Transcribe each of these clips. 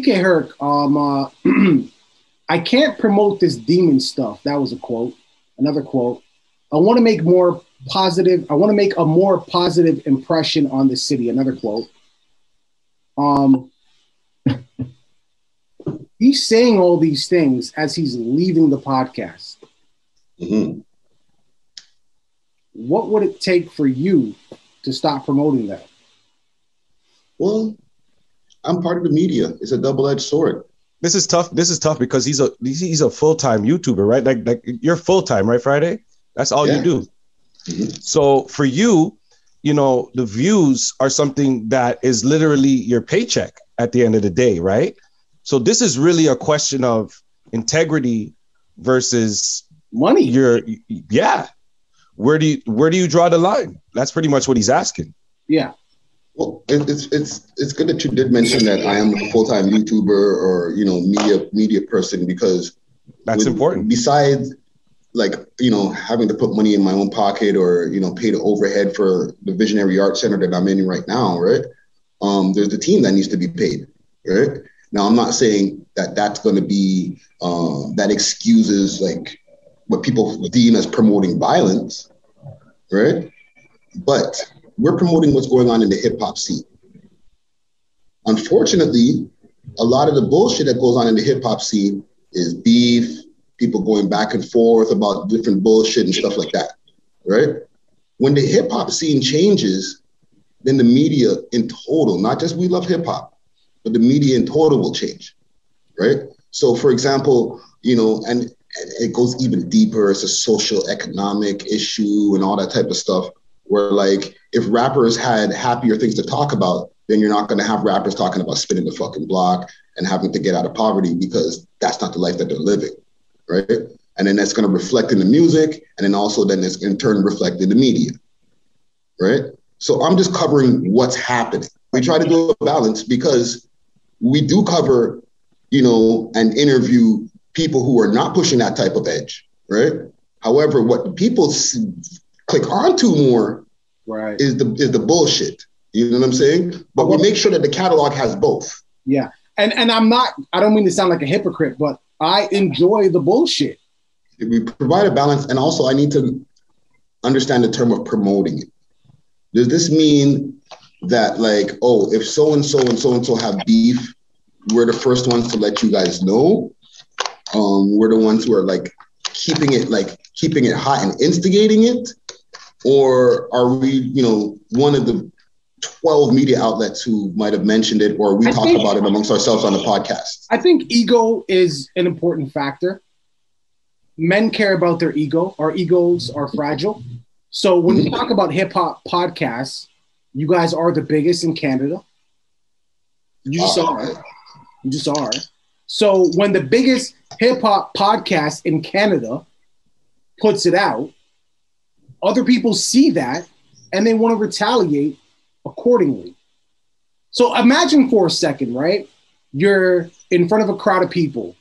DK Herc, I can't promote this demon stuff. That was a quote. Another quote. I want to make more positive. I want to make a more positive impression on the city. Another quote. He's saying all these things as he's leaving the podcast. Mm-hmm. What would it take for you to stop promoting that? Well, I'm part of the media. It's a double-edged sword. This is tough. This is tough because he's a full-time YouTuber, right? Like you're full-time, right, Friday? That's all you do. Mm-hmm. So for you, you know, the views are something that is literally your paycheck at the end of the day, right? So this is really a question of integrity versus money. Where do you draw the line? That's pretty much what he's asking. Yeah. Well, it's good that you did mention that I am a full-time YouTuber or, you know, media person, because that's important. Besides, like, you know, having to put money in my own pocket or, you know, pay the overhead for the Visionary Art Center that I'm in right now, right? There's the team that needs to be paid, right? Now, I'm not saying that that's going to be that excuses like what people deem as promoting violence, right? But we're promoting what's going on in the hip hop scene. Unfortunately, a lot of the bullshit that goes on in the hip hop scene is beef, people going back and forth about different bullshit and stuff like that, right? When the hip hop scene changes, then the media in total, not just We Love Hip Hop, but the media in total will change, right? So for example, you know, and it goes even deeper. It's a social economic issue and all that type of stuff, where like if rappers had happier things to talk about, then you're not going to have rappers talking about spinning the fucking block and having to get out of poverty, because that's not the life that they're living, right? And then that's going to reflect in the music, and then also then it's in turn reflect in the media, right? So I'm just covering what's happening. We try to do a balance because we do cover, you know, and interview people who are not pushing that type of edge, right? However, what people click onto more right is the bullshit. You know what I'm saying? But we make sure that the catalog has both. Yeah. And I don't mean to sound like a hypocrite, but I enjoy the bullshit. We provide a balance, and also I need to understand the term of promoting it. Does this mean that like, oh, if so-and-so and so-and-so have beef, we're the first ones to let you guys know? We're the ones who are like keeping it hot and instigating it? Or are we, you know, one of the 12 media outlets who might have mentioned it, or we talk about it amongst ourselves on the podcast? I think ego is an important factor. Men care about their ego. Our egos are fragile. So when you talk about hip hop podcasts, you guys are the biggest in Canada. You just are. You just are. So when the biggest hip hop podcast in Canada puts it out, other people see that and they want to retaliate accordingly. So imagine for a second, right? You're in front of a crowd of people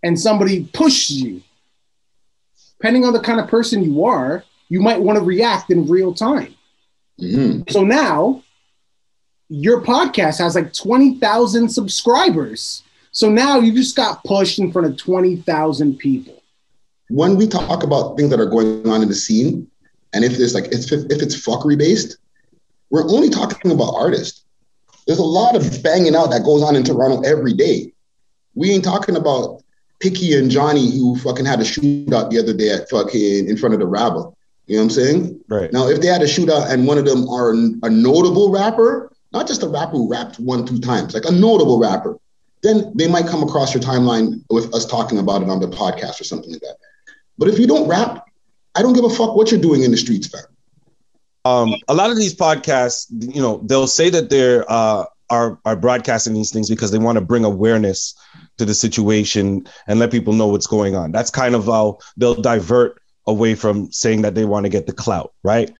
and somebody pushes you. Depending on the kind of person you are, you might want to react in real time. Mm-hmm. So now your podcast has like 20,000 subscribers. So now you just got pushed in front of 20,000 people. When we talk about things that are going on in the scene, and if there's like, if it's fuckery based, we're only talking about artists. There's a lot of banging out that goes on in Toronto every day. We ain't talking about Picky and Johnny who fucking had a shootout the other day at fucking in front of the Rabble. You know what I'm saying? Right. Now, if they had a shootout and one of them are a notable rapper, not just a rapper who rapped 1-2 times, like a notable rapper, then they might come across your timeline with us talking about it on the podcast or something like that. But if you don't rap, I don't give a fuck what you're doing in the streets, fam. A lot of these podcasts, you know, they'll say that they're are broadcasting these things because they want to bring awareness to the situation and let people know what's going on. That's kind of how they'll divert away from saying that they want to get the clout, right?